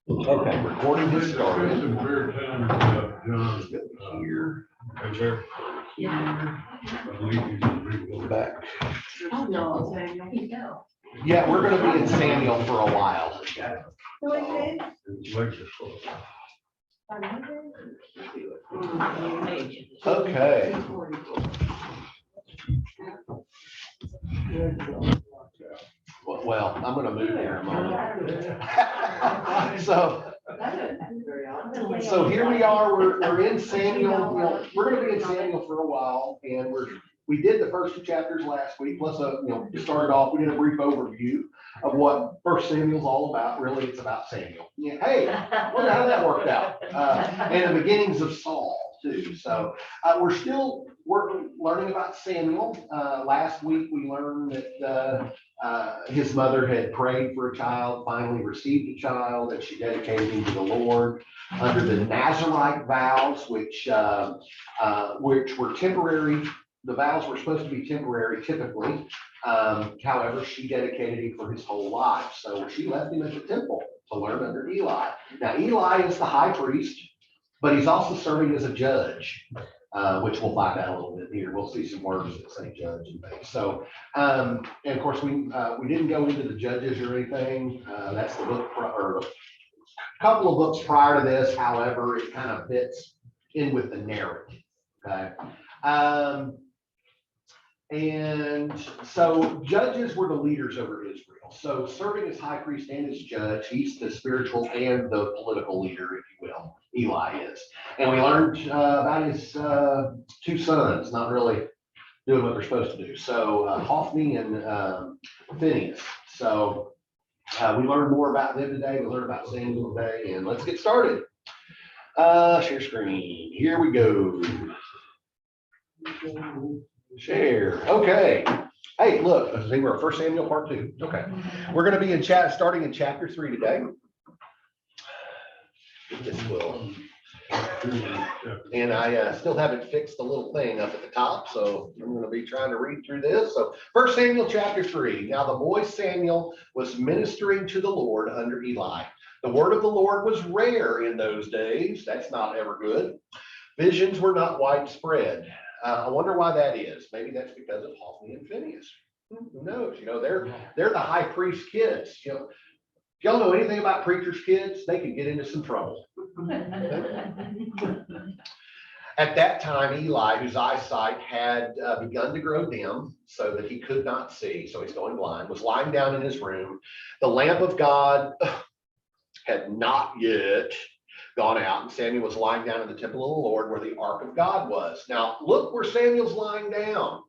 Okay, recording has started. Some weird times, John, Here, and there, Yeah. I believe he's in Greenville. back. Oh, no, Samuel, you go. Yeah, we're gonna be in Samuel for a while. It's lecture school. Okay. Well, I'm gonna move here in a moment. So here we are, we're in Samuel, we're gonna be in Samuel for a while, and we did the first 2 chapters last week, plus, started off, we did a brief overview of what First Samuel's all about. Really, it's about Samuel. Yeah, hey, wonder how that worked out. And the beginnings of Saul too. So we're learning about Samuel. Last week we learned that his mother had prayed for a child, finally received a child, and she dedicated him to the Lord under the Nazirite vows, which were temporary. The vows were supposed to be temporary typically. However, she dedicated him for his whole life. So she left him at the temple to learn under Eli. Now, Eli is the high priest, but he's also serving as a judge, which we'll find out a little bit here. We'll see some words that say judge and things. So, and of course, we didn't go into the judges or anything. That's the book, or a couple of books prior to this. However, it kind of fits in with the narrative. Okay. And so judges were the leaders over Israel. So serving as high priest and as judge, he's the spiritual and the political leader, if you will. Eli is. And we learned about his 2 sons not really doing what they're supposed to do. So Hophni and Phineas. So we learned more about them today. We learned about Samuel today. And let's get started. Share screen. Here we go. Share. Okay. Hey, look, I think we're at 1 Samuel part 2. Okay. We're going to be starting in chapter 3 today. This will. And I still haven't fixed the little thing up at the top, so I'm going to be trying to read through this. So 1 Samuel chapter 3. Now the boy Samuel was ministering to the Lord under Eli. The word of the Lord was rare in those days. That's not ever good. Visions were not widespread. I wonder why that is. Maybe that's because of Hophni and Phineas. Who knows? They're the high priest kids. If y'all know anything about preachers' kids, they could get into some trouble. At that time, Eli, whose eyesight had begun to grow dim so that he could not see, so he's going blind, was lying down in his room. The lamp of God had not yet gone out, and Samuel was lying down in the temple of the Lord where the ark of God was. Now, look where Samuel's lying down.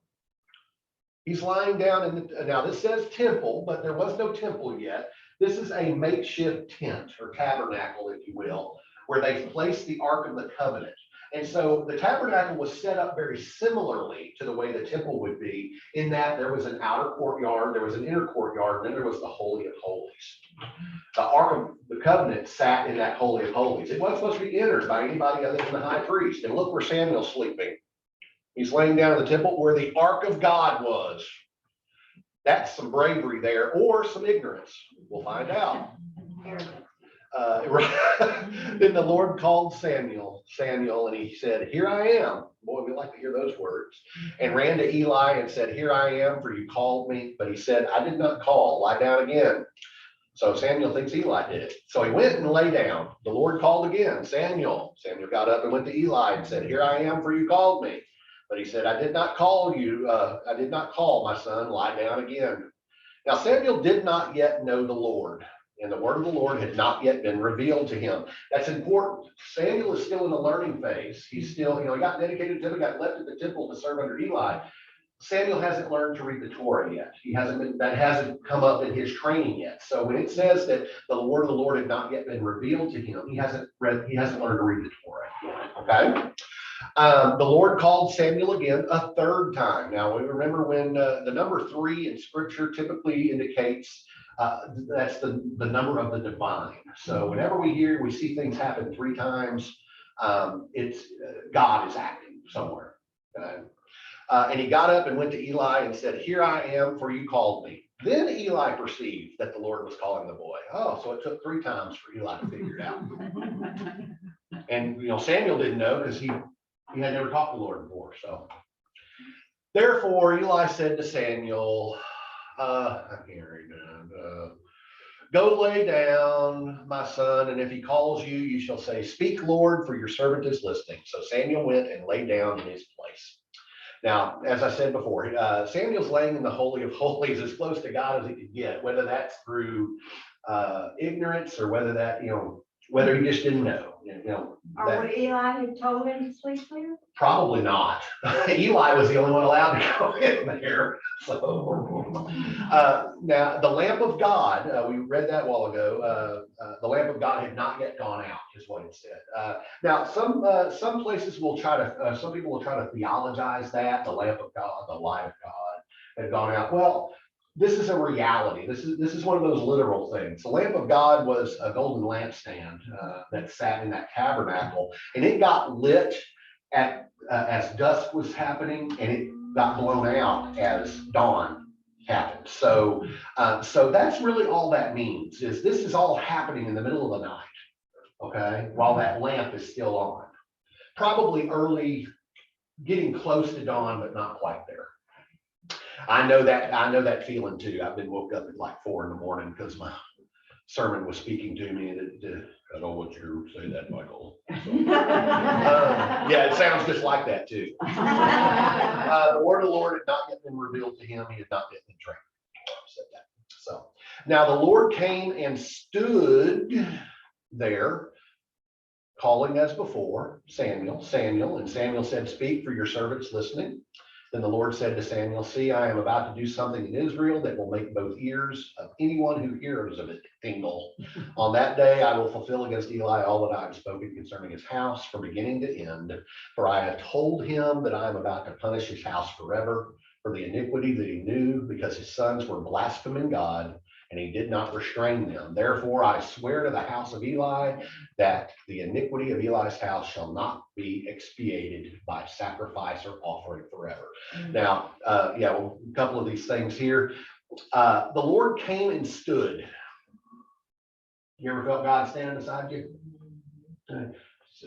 He's lying down now this says temple, but there was no temple yet. This is a makeshift tent or tabernacle, if you will, where they placed the Ark of the Covenant. And so the tabernacle was set up very similarly to the way the temple would be, in that there was an outer courtyard, there was an inner courtyard, and then there was the Holy of Holies. The Ark of the Covenant sat in that Holy of Holies. It wasn't supposed to be entered by anybody other than the high priest. And look where Samuel's sleeping. He's laying down in the temple where the Ark of God was. That's some bravery there, or some ignorance. We'll find out. Then the Lord called Samuel, and he said, "Here I am." Boy, we like to hear those words. And ran to Eli and said, "Here I am, for you called me." But he said, "I did not call. Lie down again." So Samuel thinks Eli did it. So he went and lay down. The Lord called again, "Samuel." Samuel got up and went to Eli and said, "Here I am, for you called me." But he said, "I did not call you. I did not call, my son. Lie down again." Now Samuel did not yet know the Lord, and the word of the Lord had not yet been revealed to him. That's important. Samuel is still in the learning phase. He's still, he got dedicated to him, got left at the temple to serve under Eli. Samuel hasn't learned to read the Torah yet. That hasn't come up in his training yet. So when it says that the word of the Lord had not yet been revealed to him, he hasn't learned to read the Torah yet. Okay. The Lord called Samuel again a third time. Now we remember when the number 3 in Scripture typically indicates that's the number of the divine. So whenever we see things happen 3 times, it's God is acting somewhere. And he got up and went to Eli and said, "Here I am, for you called me." Then Eli perceived that the Lord was calling the boy. Oh, so it took 3 times for Eli to figure it out. And, Samuel didn't know because he had never talked to the Lord before. So, therefore, Eli said to Samuel, I can't read that. Go lay down, my son, and if he calls you, you shall say, Speak, Lord, for your servant is listening. So Samuel went and lay down in his place. Now, as I said before, Samuel's laying in the Holy of Holies as close to God as he could get, whether that's through ignorance or whether that, whether he just didn't know. Or would Eli have told him to sleep there? Probably not. Eli was the only one allowed to go in there. So, now the lamp of God, we read that a while ago. The lamp of God had not yet gone out, is what it said. Now, some places will try to, some people will try to theologize that the lamp of God, the light of God had gone out. Well, this is a reality. This is one of those literal things. The lamp of God was a golden lampstand that sat in that tabernacle, and it got lit as dusk was happening, and it got blown out as dawn happened. So that's really all that means. Is this is all happening in the middle of the night, okay, while that lamp is still on. Probably early, getting close to dawn, but not quite there. I know that feeling too. I've been woke up at like 4 a.m. because my sermon was speaking to me, and I don't want you to say that, Michael. So, yeah, it sounds just like that too. The word of the Lord had not yet been revealed to him. He had not yet been trained. Said that. So now the Lord came and stood there, calling as before, Samuel, Samuel, and Samuel said, Speak, for your servant's listening. Then the Lord said to Samuel, See, I am about to do something in Israel that will make both ears of anyone who hears of it tingle. On that day, I will fulfill against Eli all that I have spoken concerning his house from beginning to end. For I have told him that I am about to punish his house forever for the iniquity that he knew, because his sons were blaspheming God, and he did not restrain them. Therefore, I swear to the house of Eli that the iniquity of Eli's house shall not be expiated by sacrifice or offering forever. Now, a couple of these things here. The Lord came and stood. You ever felt God standing beside you?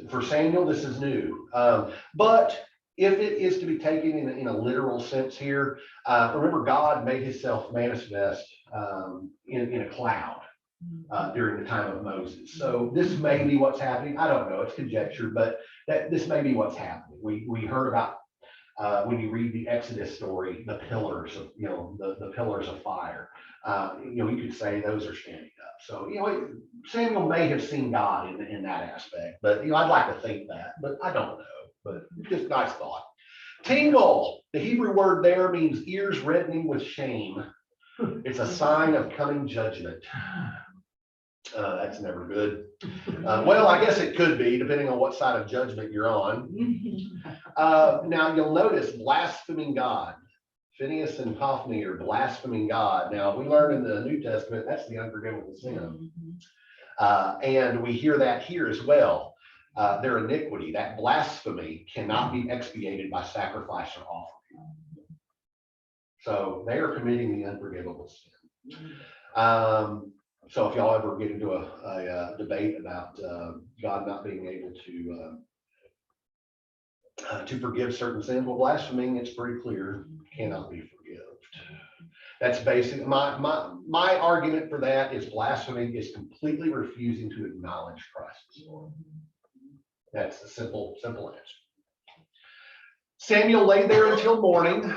For Samuel, this is new. But if it is to be taken in a literal sense here, remember God made himself manifest in a cloud during the time of Moses. So this may be what's happening. I don't know, it's conjecture, but this may be what's happening. We heard about when you read the Exodus story, the pillars of, the pillars of fire. You could say those are standing up. So, Samuel may have seen God in that aspect, but, I'd like to think that, but I don't know, but just nice thought. Tingle, the Hebrew word there means ears reddening with shame. It's a sign of coming judgment. That's never good. Well, I guess it could be, depending on what side of judgment you're on. Now, you'll notice blaspheming God. Phineas and Hophni are blaspheming God. Now, we learn in the New Testament, that's the unforgivable sin. And we hear that here as well. Their iniquity, that blasphemy, cannot be expiated by sacrifice or offering. So they are committing the unforgivable sin. So if y'all ever get into a debate about God not being able to forgive certain sins, well, blaspheming, it's pretty clear, cannot be forgiven. That's basic. My argument for that is blasphemy is completely refusing to acknowledge Christ as Lord. That's the simple answer. Samuel lay there until morning.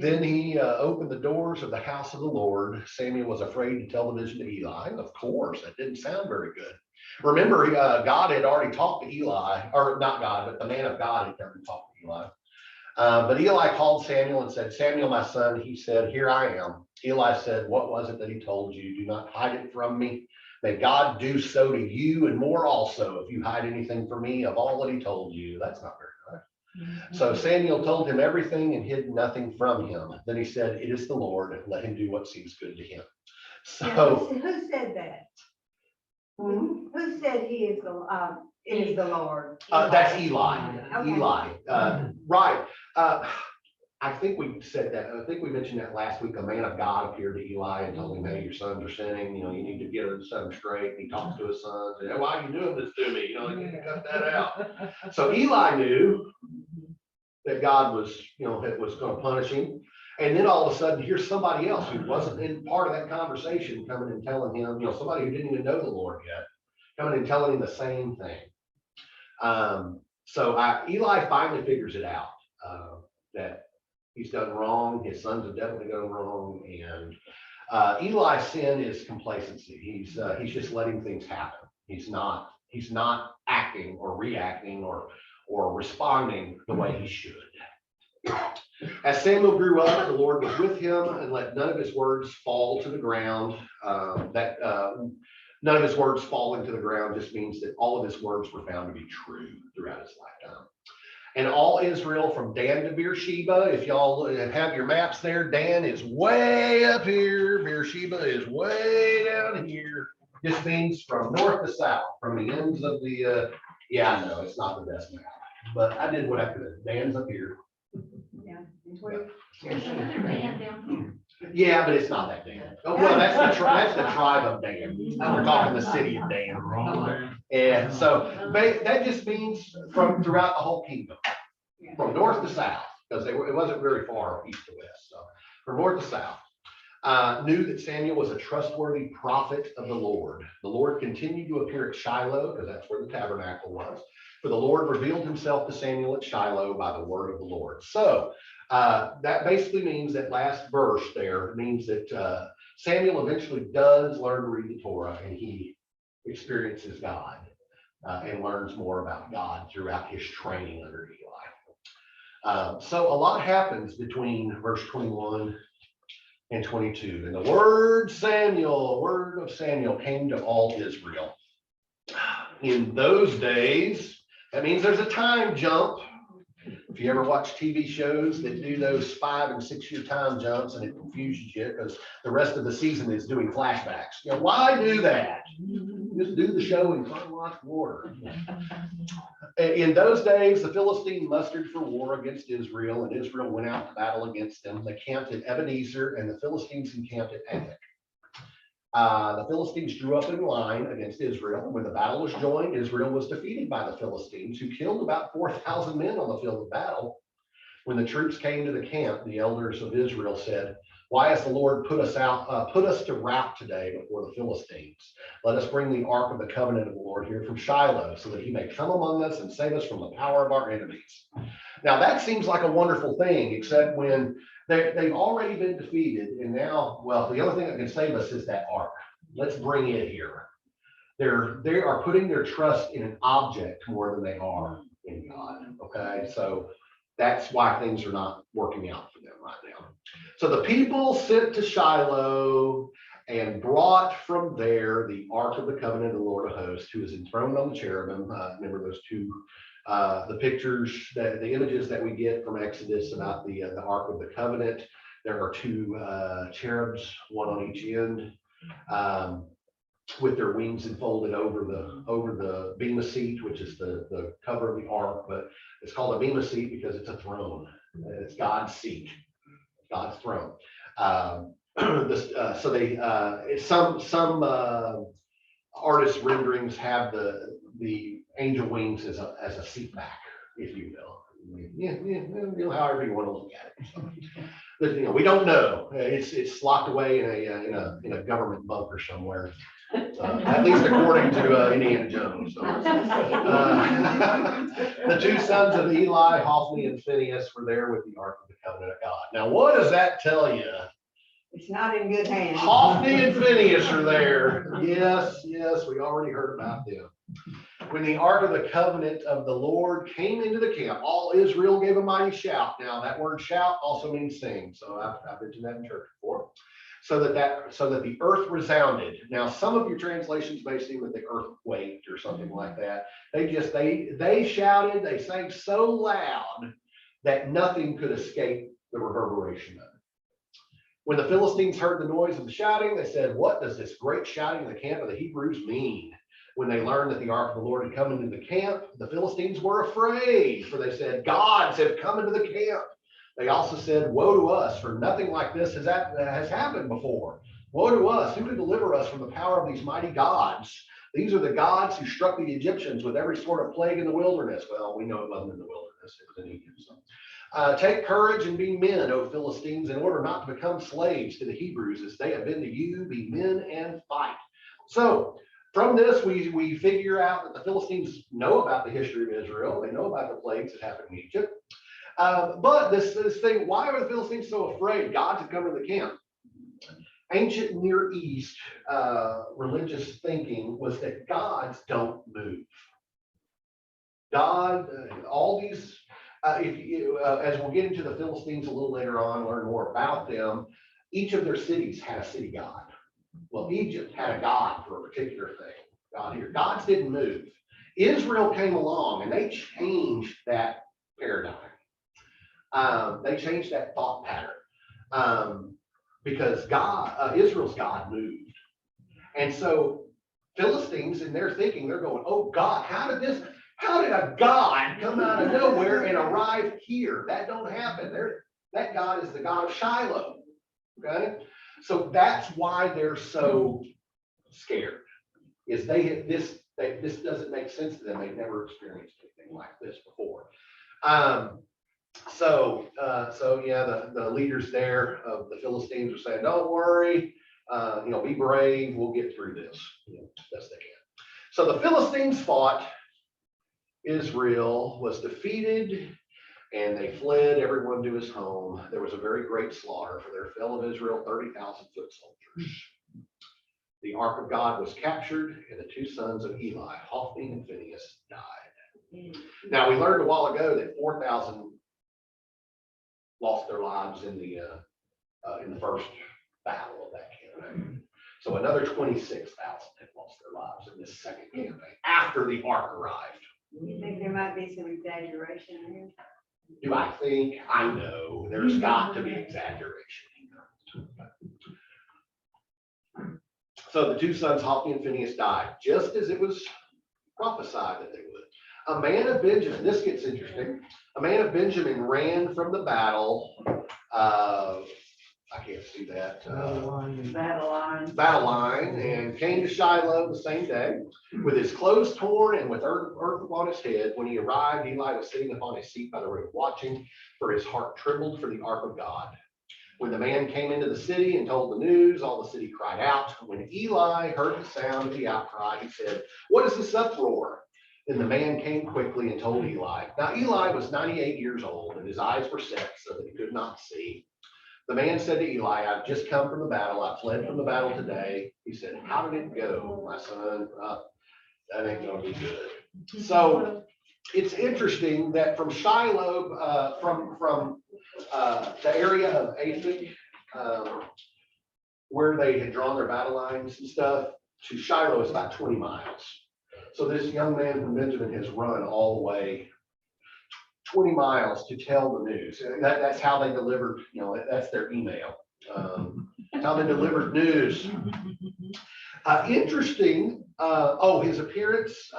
Then he opened the doors of the house of the Lord. Samuel was afraid to tell the vision to Eli. Of course, that didn't sound very good. Remember, God had already talked to Eli, or not God, but the man of God had come and talked to Eli. But Eli called Samuel and said, Samuel, my son. He said, Here I am. Eli said, What was it that he told you? Do not hide it from me. May God do so to you and more also if you hide anything from me of all that he told you. That's not very nice. So Samuel told him everything and hid nothing from him. Then he said, It is the Lord. Let him do what seems good to him. So who said that? Who said he is the Lord? that's Eli. Okay. Eli. Right. I think we said that, I think we mentioned that last week. A man of God appeared to Eli and told him, hey, your sons are sinning, you need to get them straight. And he talks to his sons, and, why are you doing this to me? You need to cut that out. So Eli knew that God was, was going to punish him. And then all of a sudden, here's somebody else who wasn't in part of that conversation coming and telling him, somebody who didn't even know the Lord yet, coming and telling him the same thing. So Eli finally figures it out, that he's done wrong. His sons have definitely done wrong. And Eli's sin is complacency. He's just letting things happen. He's not acting or reacting or responding the way he should. As Samuel grew up, the Lord was with him and let none of his words fall to the ground. None of his words falling to the ground just means that all of his words were found to be true throughout his lifetime. And all Israel from Dan to Beersheba, if y'all have your maps there, Dan is way up here, Beersheba is way down here. This means from north to south, from the ends of the, yeah, I know, it's not the best map, but I did what I could. Dan's up here. There's another band down here. Yeah, but it's not that Dan. Oh, well, that's the tribe of Dan. We're talking the city of Dan. Wrong man. And so that just means from throughout the whole kingdom, from north to south, because it wasn't very far east to west. So from north to south, knew that Samuel was a trustworthy prophet of the Lord. The Lord continued to appear at Shiloh, because that's where the tabernacle was. For the Lord revealed himself to Samuel at Shiloh by the word of the Lord. So that basically means that last verse there means that Samuel eventually does learn to read the Torah, and he experiences God and learns more about God throughout his training under Eli. So a lot happens between verse 21 and 22. And the word of Samuel came to all Israel. In those days, that means there's a time jump. If you ever watch TV shows that do those 5 and 6 year time jumps, and it confuses you because the rest of the season is doing flashbacks. Why do that? Just do the show in chronological order. In those days, the Philistines mustered for war against Israel, and Israel went out to battle against them. They camped at Ebenezer, and the Philistines encamped at Aphek. The Philistines drew up in line against Israel. When the battle was joined, Israel was defeated by the Philistines, who killed about 4,000 men on the field of battle. When the troops came to the camp, the elders of Israel said, "Why has the Lord put us to rout today before the Philistines? Let us bring the ark of the covenant of the Lord here from Shiloh, so that he may come among us and save us from the power of our enemies." Now that seems like a wonderful thing, except when they've already been defeated, and now, well, the only thing that can save us is that ark. Let's bring it here. They are putting their trust in an object more than they are in God. Okay, so that's why things are not working out for them right now. So the people sent to Shiloh and brought from there the ark of the covenant of the Lord of hosts, who is enthroned on the cherubim. Remember those two, the pictures, the images that we get from Exodus about the ark of the covenant. There are two cherubs, one on each end, with their wings enfolded over the bema seat, which is the cover of the ark. But it's called a bema seat because it's a throne. It's God's seat, God's throne. So they some artist renderings have the angel wings as a seat back, if you will. However you want to look at it. So, but, we don't know. It's locked away in a government bunker somewhere. At least according to Indiana Jones. So, the two sons of Eli, Hophni and Phinehas, were there with the ark of the covenant of God. Now, what does that tell you? It's not in good hands. Hophni and Phinehas are there. Yes, we already heard about them. When the ark of the covenant of the Lord came into the camp, all Israel gave a mighty shout. Now, that word shout also means sing. So I've mentioned that in church before. So that the earth resounded. Now, some of your translations may seem that the earth quaked or something like that. They shouted, they sang so loud that nothing could escape the reverberation of it. When the Philistines heard the noise of the shouting, they said, "What does this great shouting in the camp of the Hebrews mean?" When they learned that the ark of the Lord had come into the camp, the Philistines were afraid, for they said, "Gods have come into the camp." They also said, woe to us, for nothing like this has happened before. Woe to us, who can deliver us from the power of these mighty gods? These are the gods who struck the Egyptians with every sort of plague in the wilderness. Well, we know it wasn't in the wilderness, it was in Egypt. So. Take courage and be men, O Philistines, in order not to become slaves to the Hebrews, as they have been to you. Be men and fight. So from this, we figure out that the Philistines know about the history of Israel. They know about the plagues that happened in Egypt. But this thing, why are the Philistines so afraid? Gods had come to the camp. Ancient Near East religious thinking was that gods don't move. God, all these, as we'll get into the Philistines a little later on, learn more about them, each of their cities had a city god. Well, Egypt had a god for a particular thing. God here. Gods didn't move. Israel came along and they changed that paradigm. They changed that thought pattern. Because Israel's God moved. And so Philistines in their thinking, they're going, oh God, how did a God come out of nowhere and arrive here? That don't happen. That God is the God of Shiloh. Okay. So that's why they're so scared, is this doesn't make sense to them. They've never experienced anything like this before. So yeah, the leaders there of the Philistines are saying, don't worry, be brave, we'll get through this, best they can. So the Philistines fought. Israel was defeated and they fled, everyone to his home. There was a very great slaughter, for there fell of Israel 30,000 foot soldiers. The ark of God was captured, and the two sons of Eli, Hophni and Phinehas, died. Now we learned a while ago that 4,000 lost their lives in the first battle of that campaign. So another 26,000 had lost their lives in this second campaign after the ark arrived. You think there might be some exaggeration here? Do I think? I know. There's got to be exaggeration. So the two sons, Hophni and Phinehas, died, just as it was prophesied that they would. A man of Benjamin, this gets interesting. A man of Benjamin ran from the battle. I can't see that. Battle line, and came to Shiloh the same day with his clothes torn and with earth upon his head. When he arrived, Eli was sitting upon his seat by the road watching, for his heart trembled for the ark of God. When the man came into the city and told the news, all the city cried out. When Eli heard the sound of the outcry, he said, "What is this uproar?" Then the man came quickly and told Eli. Now Eli was 98 years old, and his eyes were set so that he could not see. The man said to Eli, "I've just come from the battle. I fled from the battle today." He said, "How did it go, my son?" That ain't gonna be good. So it's interesting that from Shiloh, from the area of Aphek, where they had drawn their battle lines and stuff, to Shiloh is about 20 miles. So this young man from Benjamin has run all the way 20 miles to tell the news. That's how they delivered, that's their email. How they delivered news. Interesting. His appearance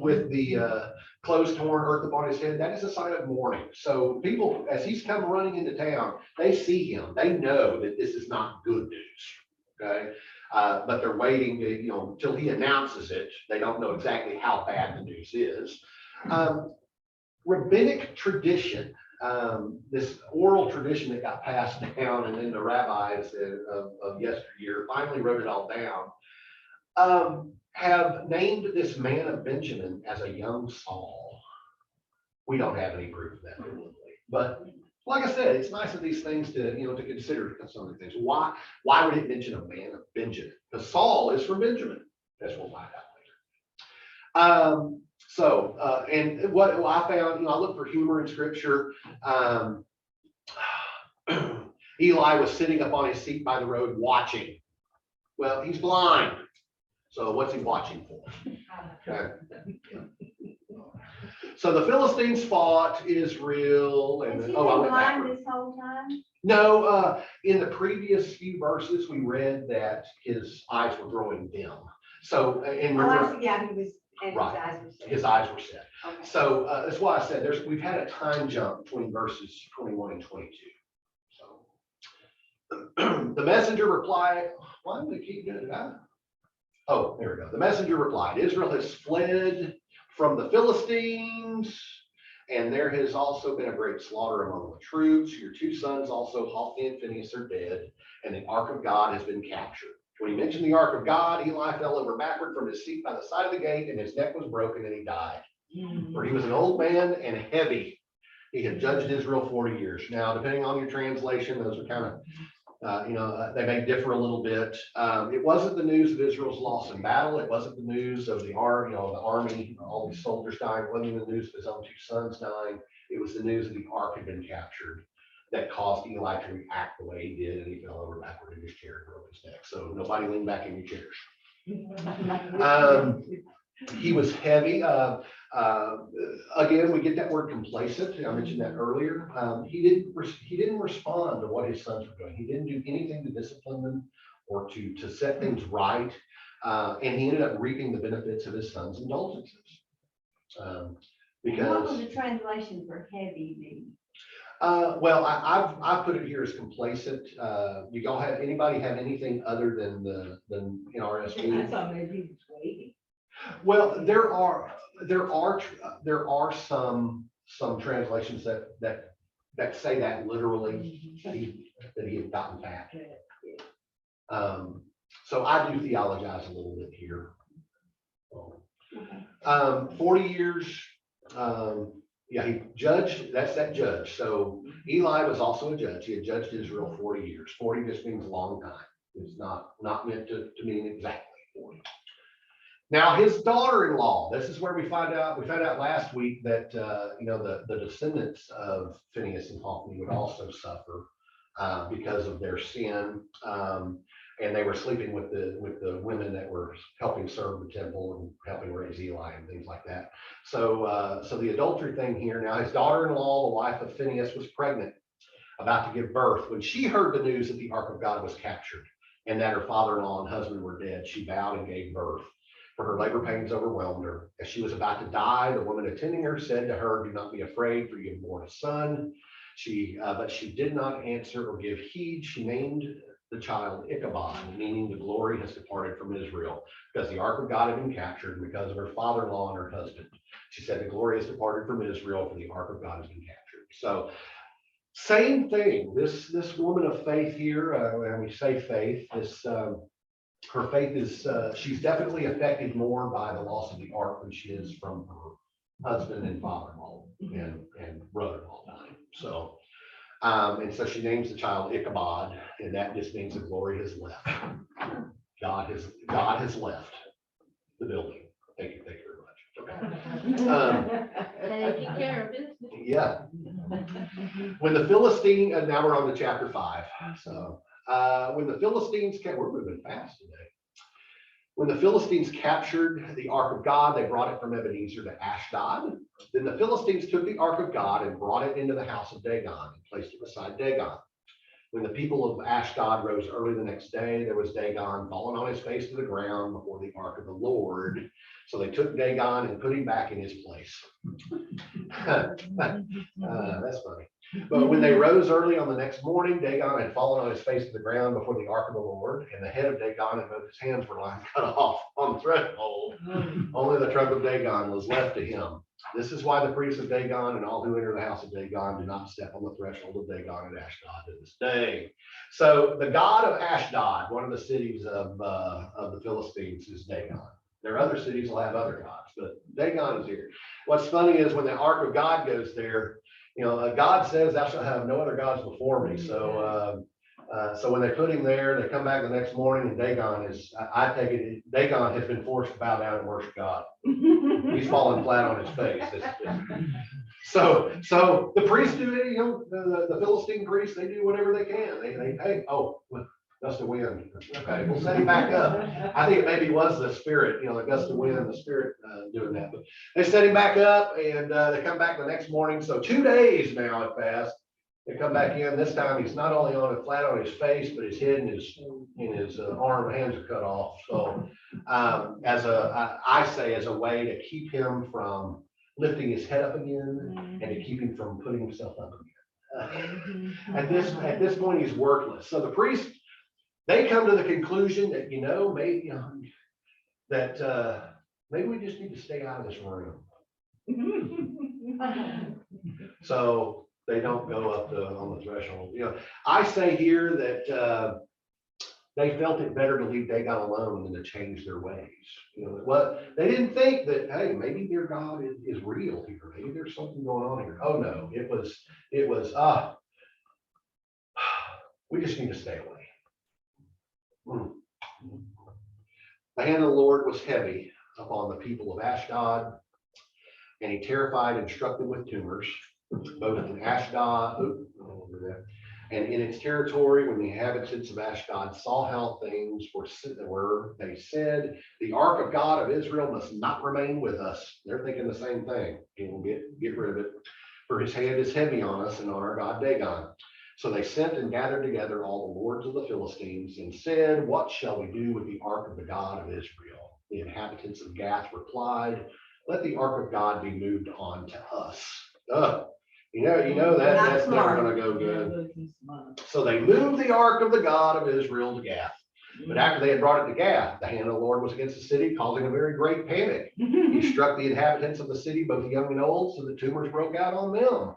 with the clothes torn, earth upon his head, that is a sign of mourning. So people, as he's come running into town, they see him. They know that this is not good news. Okay. But they're waiting to, until he announces it. They don't know exactly how bad the news is. Rabbinic tradition, this oral tradition that got passed down, and then the rabbis of yesteryear finally wrote it all down, have named this man of Benjamin as a young Saul. We don't have any proof of that biblically, but like I said, it's nice of these things to to consider some of the things. Why would it mention a man of Benjamin? Because Saul is from Benjamin, as we'll find out later. And what I found, I looked for humor in scripture. Eli was sitting up on his seat by the road watching. Well, he's blind. So what's he watching for? Okay. So the Philistines fought Israel and, Has he oh, I been went blind backward. this whole time? No, in the previous few verses, we read that his eyes were growing dim. So, and Oh, I remember, see, yeah, he was, and his Right. eyes were set. his eyes were set. Okay. So that's why I said we've had a time jump between verses 21 and 22. So the messenger replied, why do we keep doing that? Oh, there we go. The messenger replied, Israel has fled from the Philistines, and there has also been a great slaughter among the troops. Your two sons also, Hophni and Phinehas, are dead, and the ark of God has been captured. When he mentioned the ark of God, Eli fell over backward from his seat by the side of the gate, and his neck was broken, and he died. For he was an old man and heavy. He had judged Israel 40 years. Now, depending on your translation, those are kind of they may differ a little bit. It wasn't the news of Israel's loss in battle. It wasn't the news of the army, all these soldiers dying. It wasn't even the news of his own two sons dying. It was the news that the ark had been captured that caused Eli to react the way he did, and he fell over backward in his chair and broke his neck. So nobody lean back in your chairs. He was heavy. Again, we get that word complacent. I mentioned that earlier. He didn't respond to what his sons were doing. He didn't do anything to discipline them or to set things right. And he ended up reaping the benefits of his sons' indulgences. What was Because the translation for heavy mean? well, I've put it here as complacent. Do y'all have anybody have anything other than in RSV? I thought maybe he was waiting. Well, there are some translations that say that literally that he had gotten fat. So I do theologize a little bit here. 40 years. He judged. That's that judge. So Eli was also a judge. He had judged Israel 40 years. 40 just means a long time. It's not meant to mean exactly 40. Now, his daughter-in-law, this is where we found out last week that, the descendants of Phinehas and Hophni would also suffer because of their sin. And they were sleeping with the women that were helping serve the temple and helping raise Eli and things like that. So the adultery thing here, now his daughter-in-law, the wife of Phinehas, was pregnant, about to give birth. When she heard the news that the ark of God was captured and that her father-in-law and husband were dead, she bowed and gave birth. For her labor pains overwhelmed her. As she was about to die, the woman attending her said to her, do not be afraid, for you have borne a son. But she did not answer or give heed. She named the child Ichabod, meaning the glory has departed from Israel, because the ark of God had been captured, because of her father-in-law and her husband. She said, the glory has departed from Israel, for the ark of God has been captured. So same thing. This woman of faith here, when we say faith, her faith is, she's definitely affected more by the loss of the ark than she is from her husband and father-in-law and brother-in-law dying. So, and so she names the child Ichabod, and that just means the glory has left. God has left the building. Thank you very much. Okay. Taking care of business. Yeah. When the Philistine, and now we're on to chapter 5. So when the Philistines we're moving fast today. When the Philistines captured the ark of God, they brought it from Ebenezer to Ashdod. Then the Philistines took the ark of God and brought it into the house of Dagon and placed it beside Dagon. When the people of Ashdod rose early the next day, there was Dagon fallen on his face to the ground before the ark of the Lord. So they took Dagon and put him back in his place. That's funny. But when they rose early on the next morning, Dagon had fallen on his face to the ground before the ark of the Lord, and the head of Dagon and both his hands were lying cut off on the threshold. Only the trunk of Dagon was left to him. This is why the priests of Dagon and all who enter the house of Dagon do not step on the threshold of Dagon at Ashdod to this day. So the god of Ashdod, one of the cities of the Philistines, is Dagon. There are other cities will have other gods, but Dagon is here. What's funny is when the ark of God goes there, God says, thou shalt have no other gods before me. So when they put him there, they come back the next morning, and Dagon Dagon has been forced to bow down and worship God. He's fallen flat on his face. So the priests do it, the Philistine priests, they do whatever they can. Gust of wind. Okay, we'll set him back up. I think it maybe was the spirit, the gust of wind, the spirit doing that. But they set him back up and they come back the next morning. So 2 days now have passed. They come back in. This time he's not only on it flat on his face, but his head and his arm and hands are cut off. So I say as a way to keep him from lifting his head up again and to keep him from putting himself up again. At this point, he's worthless. So the priest, they come to the conclusion that, maybe we just need to stay out of this room. So they don't go up on the threshold. I say here that they felt it better to leave Dagon alone than to change their ways. They didn't think that, hey, maybe their God is real here. Maybe there's something going on here. Oh no, it was we just need to stay away. The hand of the Lord was heavy upon the people of Ashdod, and he terrified and struck them with tumors, both in Ashdod and in its territory. When the inhabitants of Ashdod saw how things were, they said, the ark of God of Israel must not remain with us. They're thinking the same thing. He will get rid of it, for his hand is heavy on us and on our God Dagon. So they sent and gathered together all the lords of the Philistines and said, what shall we do with the ark of the God of Israel? The inhabitants of Gath replied, let the ark of God be moved on to us. That's never going to go good. So they moved the ark of the God of Israel to Gath. But after they had brought it to Gath, the hand of the Lord was against the city, causing a very great panic. He struck the inhabitants of the city, both young and old, so the tumors broke out on them.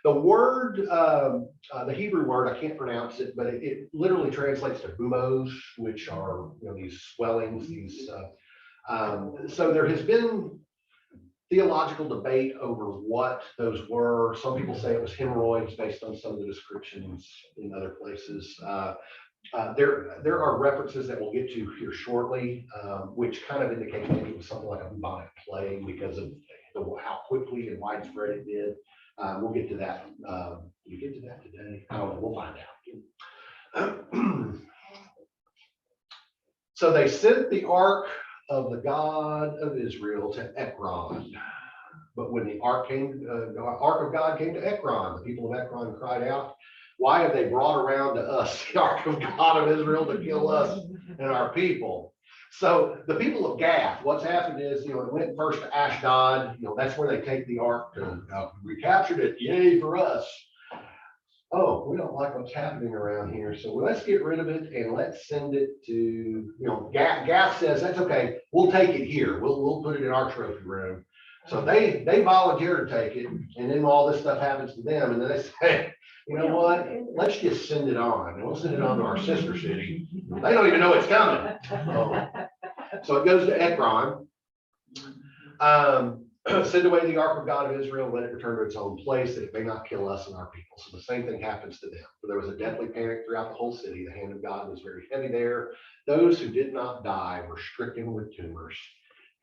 The word, the Hebrew word, I can't pronounce it, but it literally translates to bumos, which are these swellings. So there has been theological debate over what those were. Some people say it was hemorrhoids based on some of the descriptions in other places. There are references that we'll get to here shortly, which kind of indicate maybe it was something like a bubonic plague because of how quickly and widespread it did. We'll get to that. We get to that today. I don't know. We'll find out. So they sent the ark of the God of Israel to Ekron. But when the ark of God came to Ekron, the people of Ekron cried out, why have they brought around to us the ark of God of Israel to kill us and our people? So the people of Gath, what's happened is, it went first to Ashdod. That's where they take the ark to recaptured it. Yay for us. Oh, we don't like what's happening around here. So let's get rid of it and let's send it to, Gath says, that's okay. We'll take it here. We'll put it in our trophy room. So they volunteer to take it. And then all this stuff happens to them. And then they say, you know what? Let's just send it on. And we'll send it on to our sister city. They don't even know it's coming. So it goes to Ekron. Send away the ark of God of Israel, let it return to its own place, that it may not kill us and our people. So the same thing happens to them. For there was a deathly panic throughout the whole city. The hand of God was very heavy there. Those who did not die were stricken with tumors,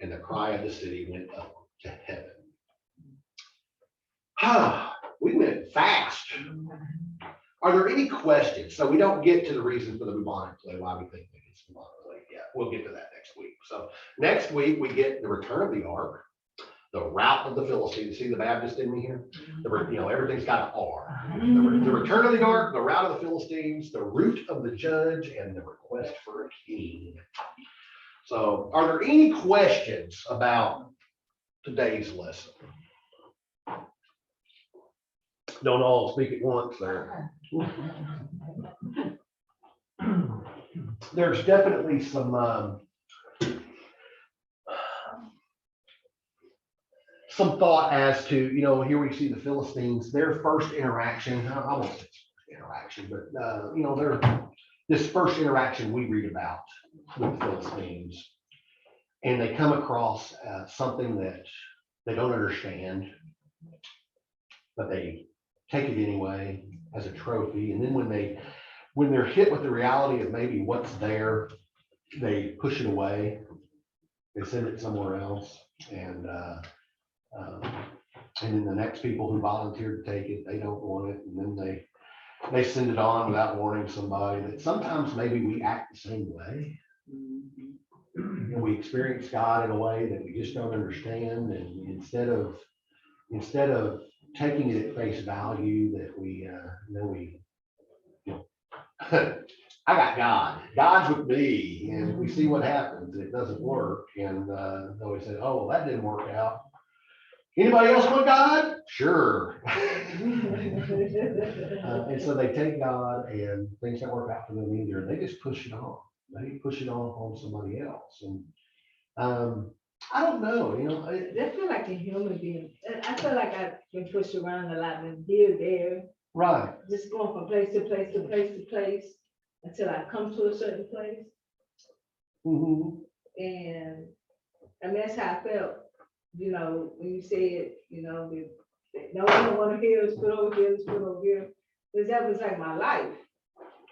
and the cry of the city went up to heaven. We went fast. Are there any questions? So we don't get to the reason for the bubonic plague, why we think it's bubonic plague yet. We'll get to that next week. So next week we get the return of the ark, the rout of the Philistines. See the Baptist in me here? Everything's got an R. The return of the ark, the rout of the Philistines, the root of the judge, and the request for a king. So are there any questions about today's lesson? Don't all speak at once there. There's definitely some thought as to, here we see the Philistines, their first interaction, I won't say interaction, but, this first interaction we read about with the Philistines, and they come across something that they don't understand, but they take it anyway as a trophy. And then when they're hit with the reality of maybe what's there, they push it away, they send it somewhere else, and then the next people who volunteered to take it, they don't want it, and then they send it on without warning somebody, that sometimes maybe we act the same way. And we experience God in a way that we just don't understand, and instead of taking it at face value, that we you know, I got God, God's with me, and we see what happens, it doesn't work, and then we say, oh, well, that didn't work out. Anybody else want God? Sure. And so they take God, and things don't work out for them either, and they just push it on. They push it on somebody else, and I don't know, I feel like a human being. I feel like I've been pushed around a lot, and here, there, right. just going from place to place to place to place until I come to a certain place. Mhm. And I mean, that's how I felt, when you said, no, we don't want to hear, let's put over here, let's put over here. Because that was like my life.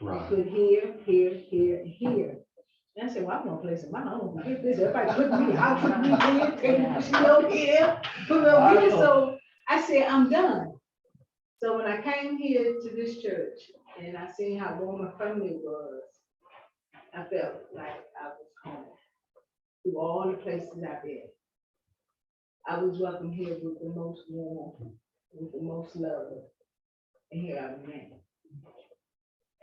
Right. Put here, here, here, and here. And I said, well, I'm gonna place in my home. Everybody put me out, put me here, take me over here, put me over here. So I said, I'm done. So when I came here to this church and I seen how warm my family was, I felt like I was home. Through all the places I've been, I was welcome here with the most warm, with the most love, and here I remain.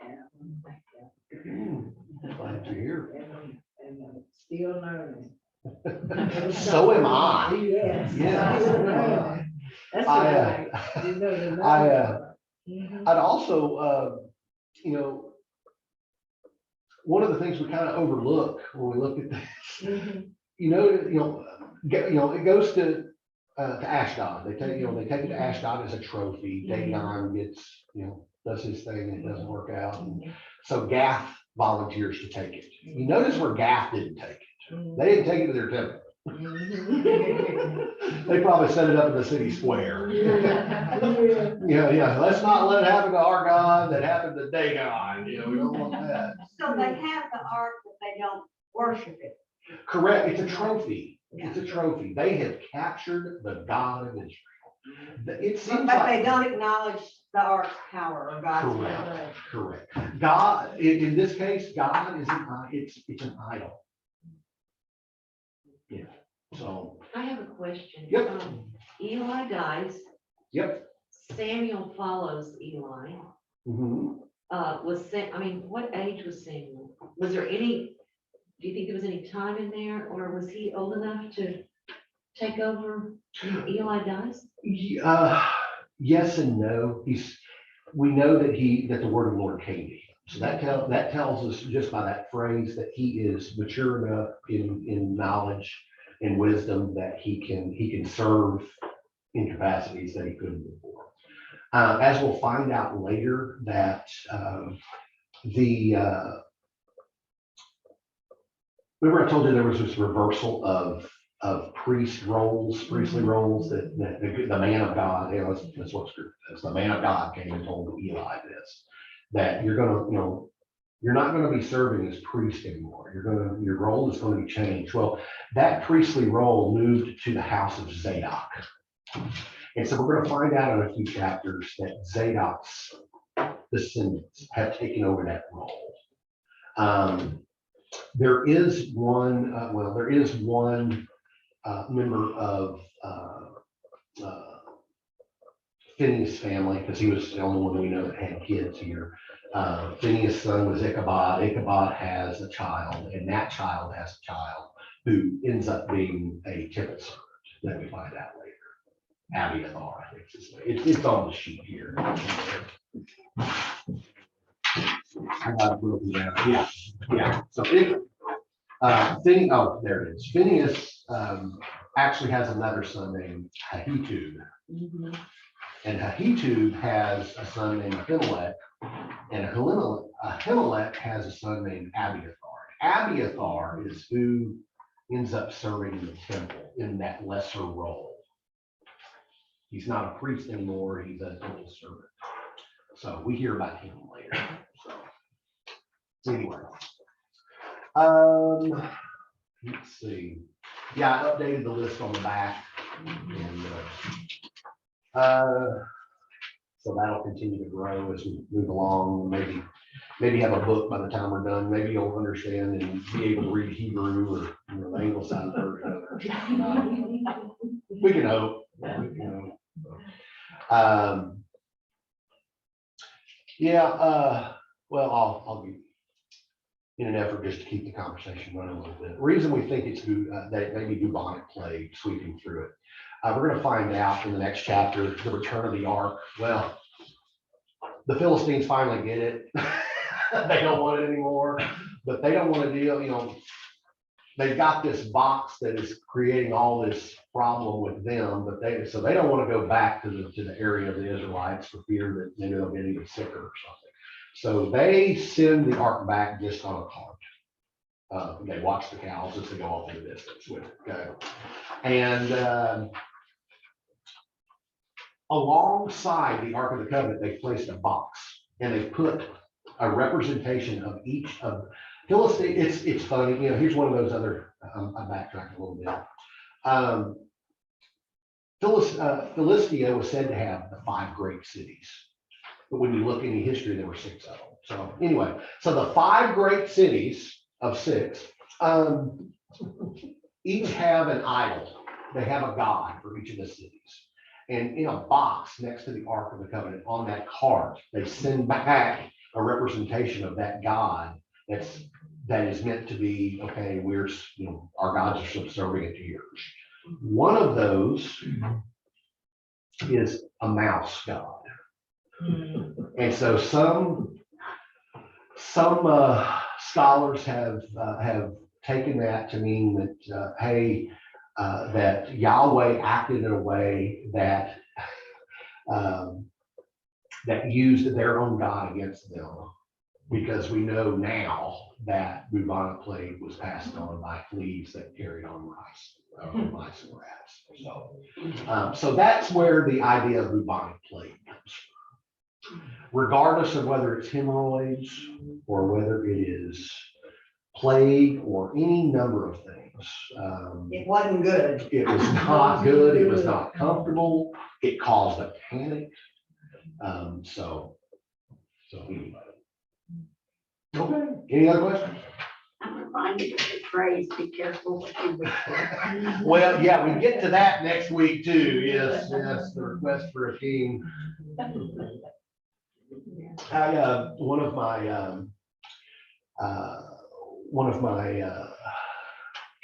And I'm like that. Glad to hear. And I'm still learning. So am I. Yes. Yes. Still learning. That's what I like. I'd also, one of the things we kind of overlook when we look at this, it goes to Ashdod. They take it to Ashdod as a trophy. Dagon gets, does his thing and it doesn't work out. And so Gath volunteers to take it. You notice where Gath didn't take it. They didn't take it to their temple. They probably set it up in the city square. Yeah. Let's not let it happen to our God that happened to Dagon. We don't want that. So they have the ark, but they don't worship it. Correct. It's a trophy. It's a trophy. They have captured the God of Israel. It seems But like they don't acknowledge the ark's power or God's power. correct. God, in this case, God is it's an idol. Yeah. So. I have a question. Yep. Eli dies. Yep. Samuel follows Eli. Mhm. What age was Samuel? Was there any, do you think there was any time in there, or was he old enough to take over when Eli dies? Yes and no. We know that the word of the Lord came to him. So that tells us just by that phrase that he is mature enough in knowledge and wisdom that he can serve in capacities that he couldn't before. As we'll find out later, that remember I told you there was this reversal of priestly roles, that the man of God, that's what scripture says. The man of God came and told Eli this, that you're not going to be serving as priest anymore. Your role is going to be changed. Well, that priestly role moved to the house of Zadok. And so we're going to find out in a few chapters that Zadok's descendants have taken over that role. There is one member of Phineas' family, because he was the only one we know that had kids here. Phineas' son was Ichabod. Ichabod has a child, and that child has a child who ends up being a temple servant that we find out later. Abiathar, I think is his name. It's on the sheet here. I got it broken down. Yeah. So there it is. Phineas actually has another son named Ahitub. And Ahitub has a son named Ahimelech, and Ahimelech has a son named Abiathar. Abiathar is who ends up serving in the temple in that lesser role. He's not a priest anymore, he's a temple servant. So we hear about him later. So anyway. Let's see. Yeah, I updated the list on the back. And So that'll continue to grow as we move along. Maybe have a book by the time we're done. Maybe you'll understand and be able to read Hebrew or the anglicized version of it. We can hope. We can hope. Well, I'll give, in an effort just to keep the conversation running a little bit. The reason we think it's that it may be bubonic plague sweeping through it. We're going to find out in the next chapter, the return of the ark. Well, the Philistines finally get it. They don't want it anymore, but they don't want to deal, they've got this box that is creating all this problem with them, but so they don't want to go back to the area of the Israelites for fear that maybe they'll get even sicker or something. So they send the ark back just on a cart. They watch the cows as they go off in the distance with it. Okay. And alongside the Ark of the Covenant, they placed a box and they put a representation of each of Philistine. It's funny, here's one of those other, I'm backtracking a little bit. Philistia was said to have the 5 great cities, but when you look in the history, there were 6 of them. So anyway, so the 5 great cities of 6, each have an idol. They have a god for each of the cities. And in a box next to the Ark of the Covenant, on that cart, they send back a representation of that god that is meant to be, okay, our gods are subservient to yours. One of those is a mouse god. And so some scholars have taken that to mean that, that Yahweh acted in a way that that used their own God against them, because we know now that bubonic plague was passed on by fleas that carried on mice and rats. So that's where the idea of bubonic plague comes from. Regardless of whether it's hemorrhoids or whether it is plague or any number of things. It wasn't good. It was not good. It was not comfortable. It caused a panic. So anyway. Okay. Any other questions? I'm reminded of the phrase, be careful what you wish for. Well, yeah, we get to that next week too. Yes, the request for a king. One of my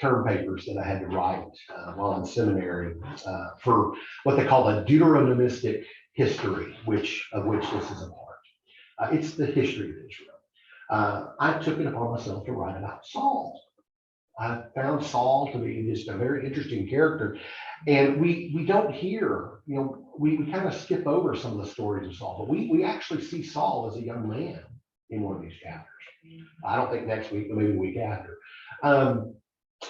term papers that I had to write while in seminary for what they call a Deuteronomistic history, of which this is a part. It's the history of Israel. I took it upon myself to write about Saul. I found Saul to be just a very interesting character, and we don't hear, we kind of skip over some of the stories of Saul, but we actually see Saul as a young man in one of these chapters. I don't think next week, but maybe the week after.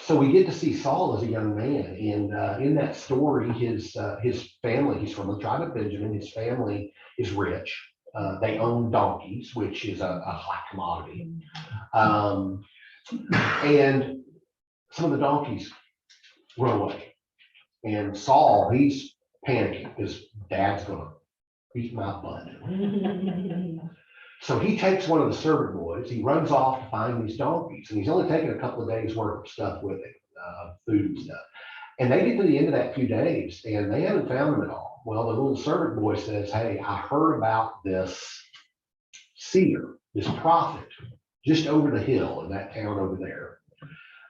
So we get to see Saul as a young man, and in that story, his family, he's from the tribe of Benjamin, his family is rich. They own donkeys, which is a hot commodity. And some of the donkeys run away. And Saul, he's panicking because dad's gonna beat my butt. So he takes one of the servant boys, he runs off to find these donkeys, and he's only taking a couple of days worth of stuff with him, food and stuff. And they get to the end of that few days and they haven't found them at all. Well, the little servant boy says, hey, I heard about this seer, this prophet, just over the hill in that town over there.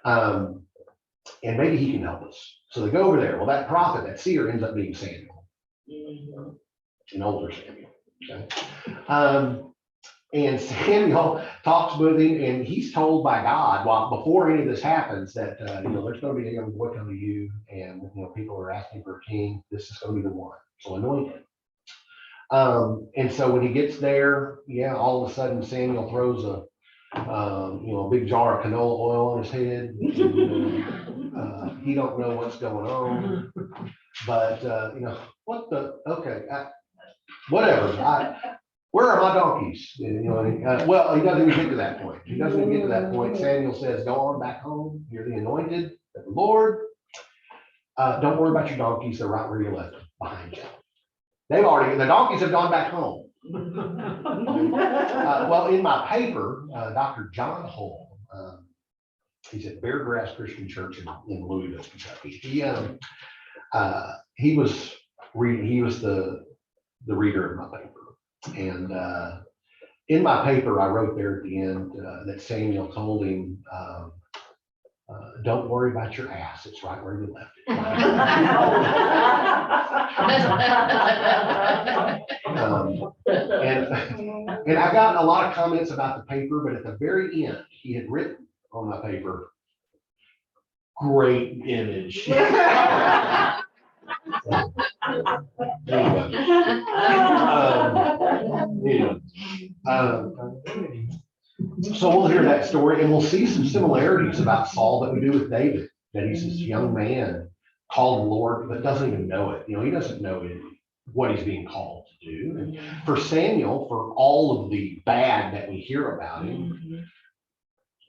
And maybe he can help us. So they go over there. Well, that prophet, that seer, ends up being Samuel, an older Samuel. Okay. And Samuel talks with him, and he's told by God, before any of this happens, that there's going to be a young boy coming to you, and people are asking for a king. This is going to be the one. So anoint him. And so when he gets there, all of a sudden Samuel throws a big jar of canola oil on his head. He don't know what's going on, but whatever. Where are my donkeys? Well, he doesn't even get to that point. Samuel says, go on back home. You're the anointed of the Lord. Don't worry about your donkeys. They're right where you left them, behind you. the donkeys have gone back home. Well, in my paper, Dr. John Hull, he's at Bear Grass Christian Church in Louisville, Kentucky. He was the reader of my paper. And in my paper, I wrote there at the end that Samuel told him, don't worry about your ass. It's right where you left it. And I got a lot of comments about the paper, but at the very end, he had written on my paper, great image. So we'll hear that story and we'll see some similarities about Saul that we do with David, that he's this young man called the Lord, but doesn't even know it. He doesn't know what he's being called to do. And for Samuel, for all of the bad that we hear about him,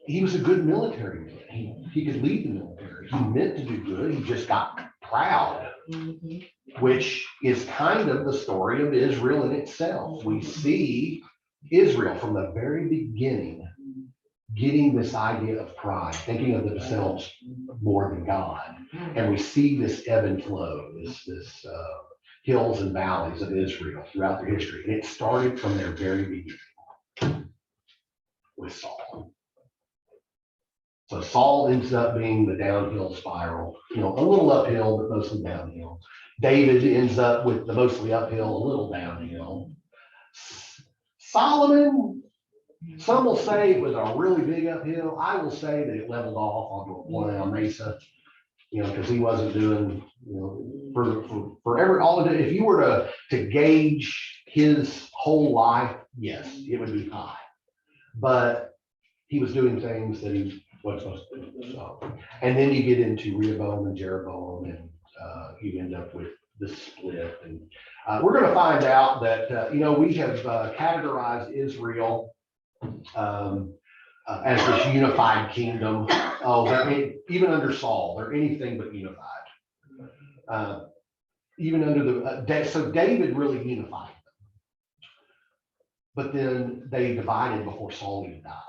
he was a good military man. He could lead the military. He meant to do good. He just got proud, which is kind of the story of Israel in itself. We see Israel from the very beginning getting this idea of pride, thinking of themselves more than God. And we see this ebb and flow, this hills and valleys of Israel throughout their history. And it started from their very beginning with Saul. So Saul ends up being the downhill spiral, a little uphill, but mostly downhill. David ends up with the mostly uphill, a little downhill. Solomon, some will say it was a really big uphill. I will say that it leveled off onto a one mesa, because he wasn't doing, for all of it. If you were to gauge his whole life, yes, it would be high. But he was doing things that he wasn't supposed to do. So, and then you get into Rehoboam and Jeroboam, and you end up with the split. And we're going to find out that, we have categorized Israel as this unified kingdom. Even under Saul, they're anything but unified. Even under so David really unified them. But then they divided before Saul even died.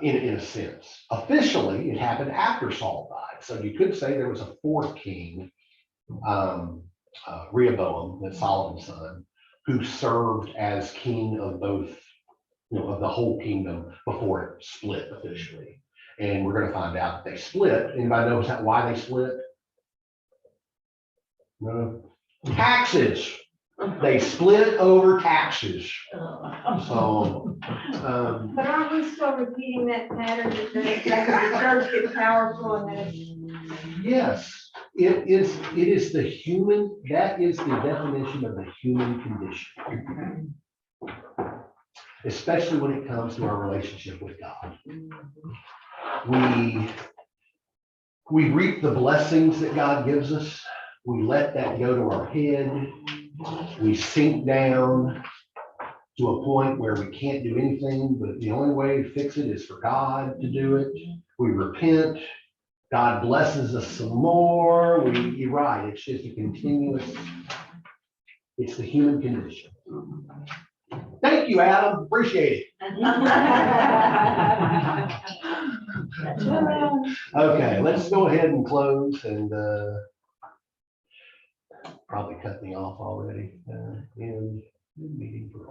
In a sense, officially, it happened after Saul died. So you could say there was a fourth king, Rehoboam, that's Solomon's son, who served as king of both, of the whole kingdom before it split officially. And we're going to find out that they split. Anybody knows why they split? No. Taxes. They split over taxes. So, But aren't we still repeating that pattern that the church gets powerful and then yes, it is the human, that is the definition of the human condition. Especially when it comes to our relationship with God. We reap the blessings that God gives us. We let that go to our head. We sink down to a point where we can't do anything, but the only way to fix it is for God to do it. We repent. God blesses us some more. You're right. It's just a continuous, it's the human condition. Thank you, Adam. Appreciate it. Okay, let's go ahead and close and probably cut me off already. In meeting for